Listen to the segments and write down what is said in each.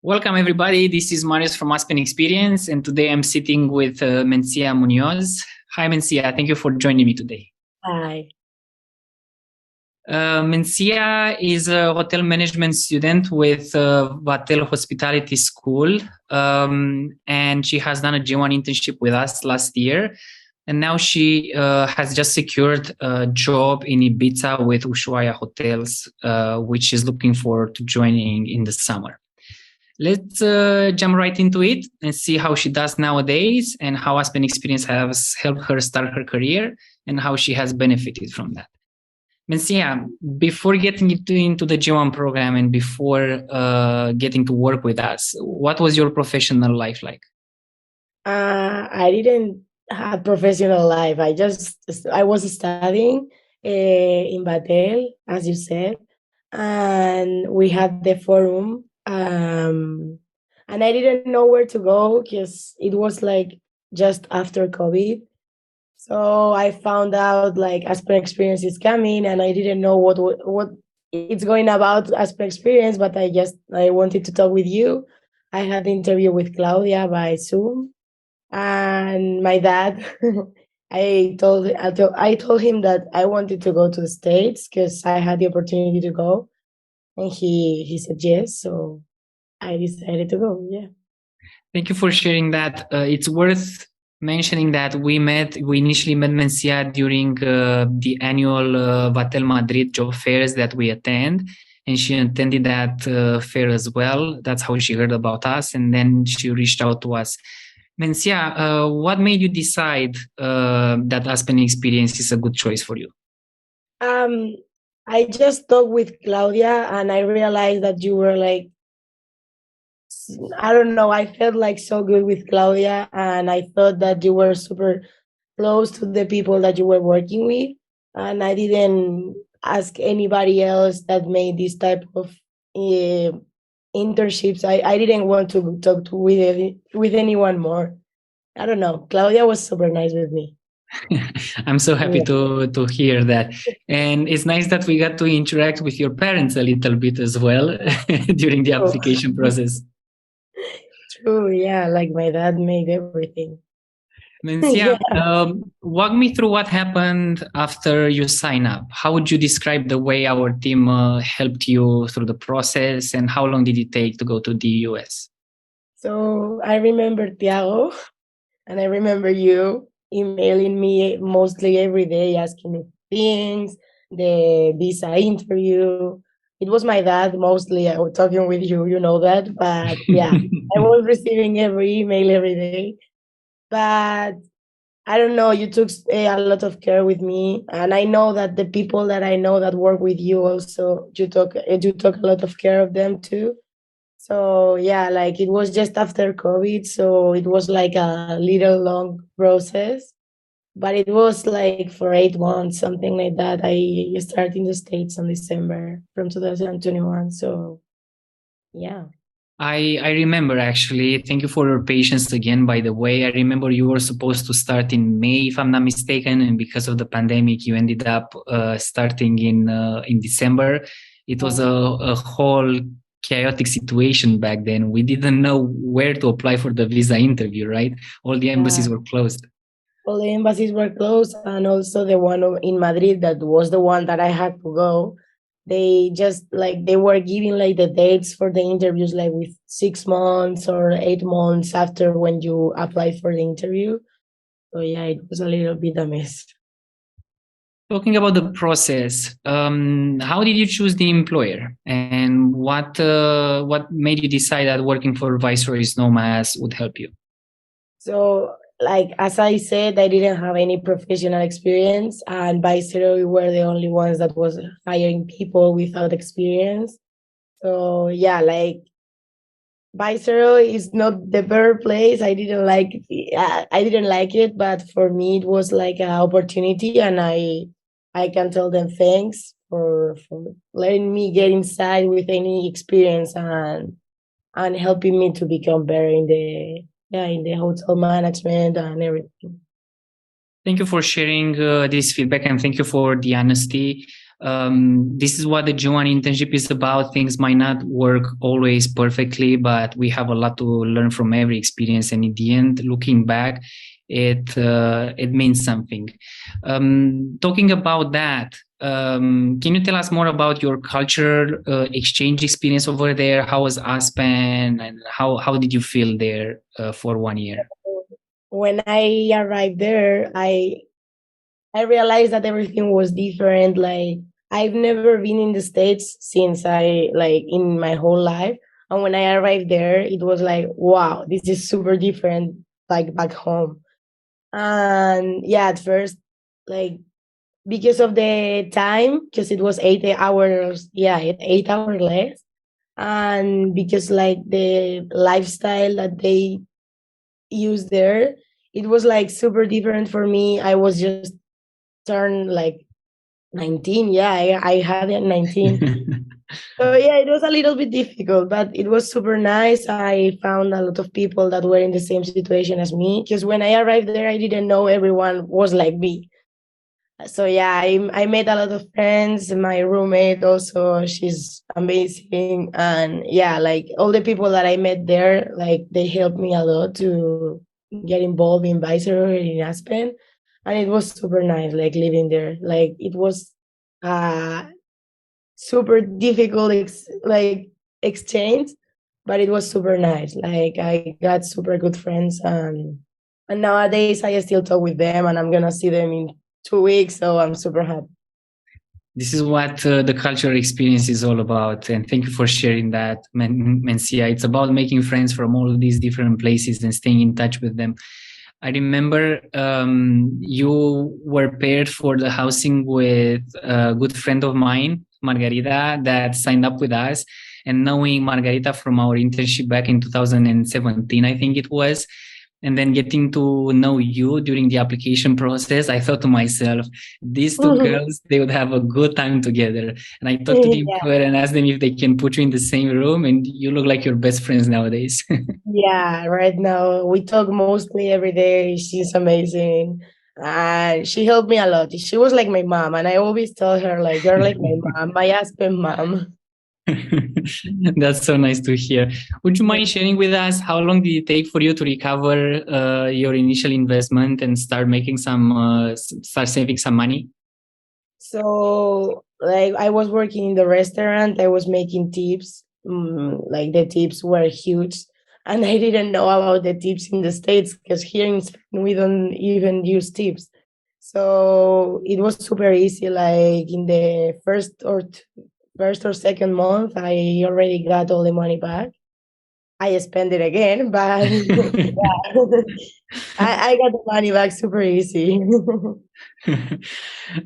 Welcome, everybody. This is Marius from Aspen Experience, and today I'm sitting with Mencia Munoz. Hi, Mencia. Thank you for joining me today. Hi. Mencia is a hotel management student with Vatel Hospitality School, and she has done a G1 internship with us last year. And now she has just secured a job in Ibiza with Ushuaia Hotels, which she's looking forward to joining in the summer. Let's jump right into it and see how she does nowadays and how Aspen Experience has helped her start her career and how she has benefited from that. Mencia, before getting into the G1 program and before getting to work with us, what was your professional life like? I didn't have professional life. I was studying in Batel, as you said, and we had the forum. And I didn't know where to go because it was like just after COVID. So I found out like Aspen Experience is coming, and I didn't know what it's going about Aspen Experience, but I wanted to talk with you. I had the interview with Claudia by Zoom, and my dad. I told him that I wanted to go to the States because I had the opportunity to go, and he said yes. So I decided to go. Yeah. Thank you for sharing that. It's worth mentioning that we initially met Mencia during the annual Vatel Madrid job fairs that we attend. And she attended that fair as well. That's how she heard about us. And then she reached out to us. Mencia, what made you decide that Aspen Experience is a good choice for you? I just talked with Claudia, and I realized that you were like, I don't know, I felt like so good with Claudia, and I thought that you were super close to the people that you were working with, and I didn't ask anybody else that made this type of internships. I didn't want to talk with anyone more. I don't know. Claudia was super nice with me. I'm so happy to hear that. And it's nice that we got to interact with your parents a little bit as well during the application process. True, yeah, like my dad made everything. Mencia, walk me through what happened after you sign up. How would you describe the way our team helped you through the process, and how long did it take to go to the US? So I remember Tiago, and I remember you emailing me mostly every day, asking me things, the visa interview. It was my dad mostly. I was talking with you, you know that. But yeah, I was receiving every email every day. But I don't know, you took a lot of care with me. And I know that the people that I know that work with you also, you took a lot of care of them too. So yeah, like it was just after COVID, so it was like a little long process, but it was like for 8 months, something like that. I started in the States in December from 2021. So yeah. I remember actually. Thank you for your patience again, by the way. I remember you were supposed to start in May, if I'm not mistaken, and because of the pandemic, you ended up starting in December. It was a whole chaotic situation back then. We didn't know where to apply for the visa interview, right? All the embassies were closed. All the embassies were closed, and also the one in Madrid that was the one that I had to go. They just like they were giving like the dates for the interviews like with 6 months or 8 months after when you apply for the interview. So yeah, it was a little bit a mess. Talking about the process, how did you choose the employer, and what made you decide that working for Viceroy's Nomads would help you? So, like as I said, I didn't have any professional experience, and Viceroy were the only ones that was hiring people without experience. So yeah, like Viceroy is not the better place. I didn't like it, but for me it was like an opportunity, and I can tell them thanks for letting me get inside with any experience and helping me to become better in the hotel management and everything. Thank you for sharing this feedback, and thank you for the honesty. This is what the J1 internship is about. Things might not work always perfectly, but we have a lot to learn from every experience. And in the end, looking back, it means something. Talking about that, can you tell us more about your cultural exchange experience over there? How was Aspen, and how did you feel there for 1 year? When I arrived there, I realized that everything was different. Like, I've never been in the States since I, like, in my whole life. And when I arrived there, it was like, wow, this is super different, like back home. And yeah, at first, like, because of the time, because it was 8 hours, yeah, 8 hours less. And because like the lifestyle that they use there, it was like super different for me. I was just turned like 19. Yeah, I had it 19. So yeah, it was a little bit difficult, but it was super nice. I found a lot of people that were in the same situation as me, because when I arrived there, I didn't know everyone was like me. So yeah, I made a lot of friends. My roommate also, she's amazing. And yeah, like all the people that I met there, like they helped me a lot to get involved in Viceroy in Aspen. And it was super nice, like living there. Like it was super difficult like exchange, but it was super nice. Like I got super good friends, and nowadays I still talk with them, and I'm gonna see them in 2 weeks, so I'm super happy. This is what the cultural experience is all about. And thank you for sharing that, Mencia. It's about making friends from all of these different places and staying in touch with them. I remember you were paired for the housing with a good friend of mine, Margarita, that signed up with us. And knowing Margarita from our internship back in 2017, I think it was, and then getting to know you during the application process, I thought to myself, these two girls, they would have a good time together. And I talked to the employer and asked them if they can put you in the same room, and you look like your best friends nowadays. Yeah, right now we talk mostly every day. She's amazing. And she helped me a lot. She was like my mom, and I always tell her, like, you're like my mom, my Aspen mom. That's so nice to hear. Would you mind sharing with us how long did it take for you to recover your initial investment and start making start saving some money? So, like, I was working in the restaurant. I was making tips. Like the tips were huge, and I didn't know about the tips in the States, because here in Spain we don't even use tips. So it was super easy. Like in the first or second month, I already got all the money back. I spent it again, but yeah, I got the money back super easy.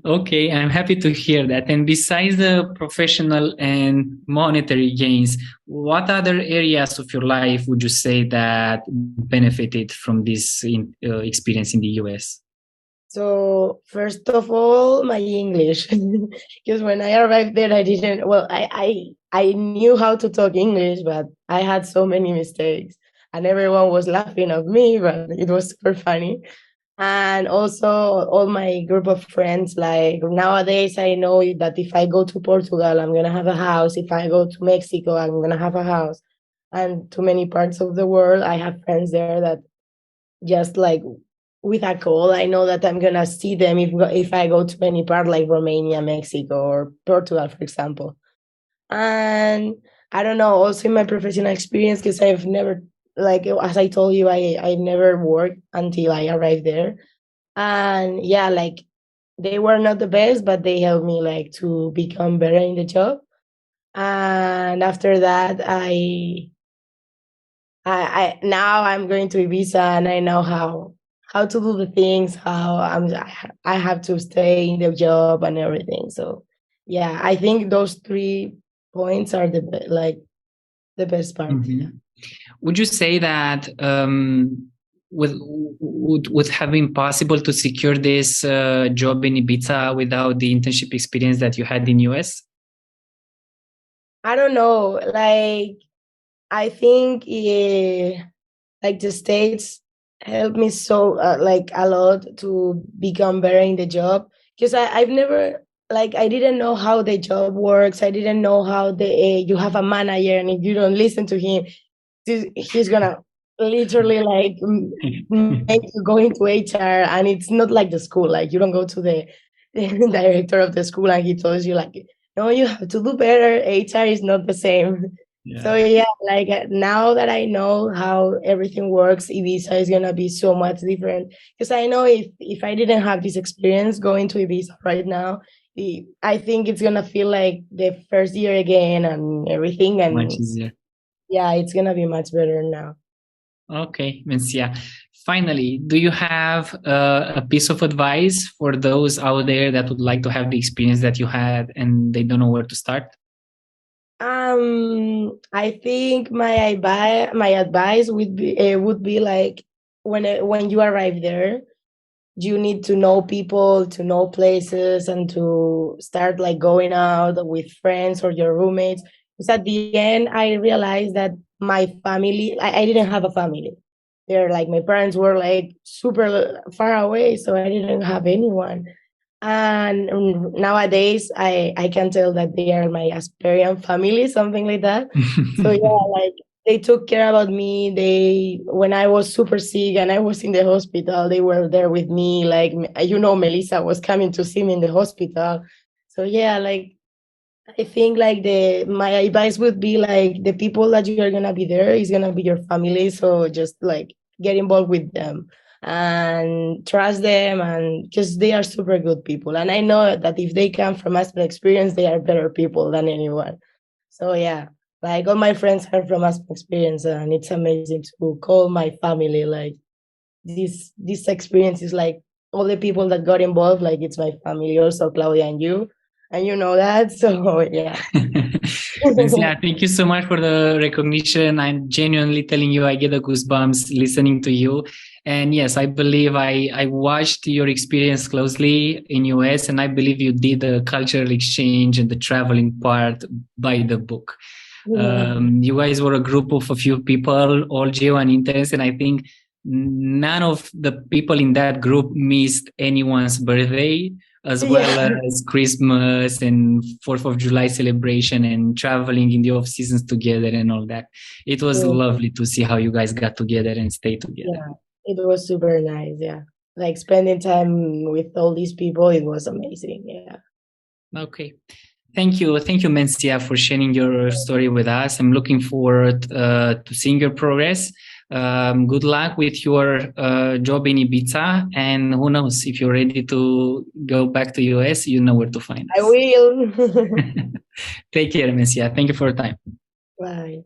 Okay, I'm happy to hear that. And besides the professional and monetary gains, what other areas of your life would you say that benefited from this experience in the US? So first of all, my English, because when I arrived there, I didn't. Well, I knew how to talk English, but I had so many mistakes, and everyone was laughing at me, but it was super funny. And also, all my group of friends. Like nowadays, I know that if I go to Portugal, I'm gonna have a house. If I go to Mexico, I'm gonna have a house. And to many parts of the world, I have friends there that just like with a call, I know that I'm gonna see them if I go to any part like Romania, Mexico, or Portugal, for example. And I don't know, also in my professional experience, because I've never, like as I told you, I never worked until I arrived there. And yeah, like they were not the best, but they helped me like to become better in the job. And after that, I now I'm going to Ibiza, and I know how to do the things, how I have to stay in the job and everything. So yeah, I think those 3 points are like the best part. Mm-hmm. Would you say that would have been possible to secure this job in Ibiza without the internship experience that you had in US? I don't know, like I think like the States helped me so like a lot to become better in the job, because I've never like I didn't know how the job works. I didn't know how you have a manager, and if you don't listen to him, he's gonna literally like make you go into HR. And it's not like the school. Like you don't go to the director of the school and he tells you like, no, you have to do better. HR is not the same. So yeah, like now that I know how everything works, Ibiza is gonna be so much different. Because I know if I didn't have this experience going to Ibiza right now, I think it's gonna feel like the first year again and everything. And Much easier. yeah, it's gonna be much better now. Okay, Mencia. Finally, do you have a piece of advice for those out there that would like to have the experience that you had and they don't know where to start? I think my advice would be like when you arrive there, you need to know people, to know places, and to start like going out with friends or your roommates. Because at the end, I realized that my family, I didn't have a family. They're like my parents were like super far away, so I didn't have anyone. And nowadays, I can tell that they are my Asperian family, something like that. So yeah, like they took care about me. They when I was super sick and I was in the hospital, they were there with me. Like Melissa was coming to see me in the hospital. So yeah, like I think like my advice would be like the people that you are gonna be there is gonna be your family. So just like get involved with them and trust them, and because they are super good people. And I know that if they come from Aspen experience, they are better people than anyone. So yeah, like all my friends are from Aspen experience, and it's amazing to call my family. Like this experience is like all the people that got involved, like it's my family, also Claudia and you. And you know that, so yeah. Yeah, thank you so much for the recognition. I'm genuinely telling you, I get the goosebumps listening to you. And yes, I believe I watched your experience closely in US, and I believe you did the cultural exchange and the traveling part by the book. Yeah. You guys were a group of a few people, all J1 interns, and I think none of the people in that group missed anyone's birthday, as well as Christmas and 4th of July celebration and traveling in the off seasons together and all that. It was lovely to see how you guys got together and stayed together. Yeah, it was super nice. Yeah. Like spending time with all these people, it was amazing. Yeah. Okay. Thank you, Mencia, for sharing your story with us. I'm looking forward to seeing your progress. Good luck with your job in Ibiza, and who knows, if you're ready to go back to US, you know where to find us. I will. Take care, Mencia. Thank you for your time. Bye.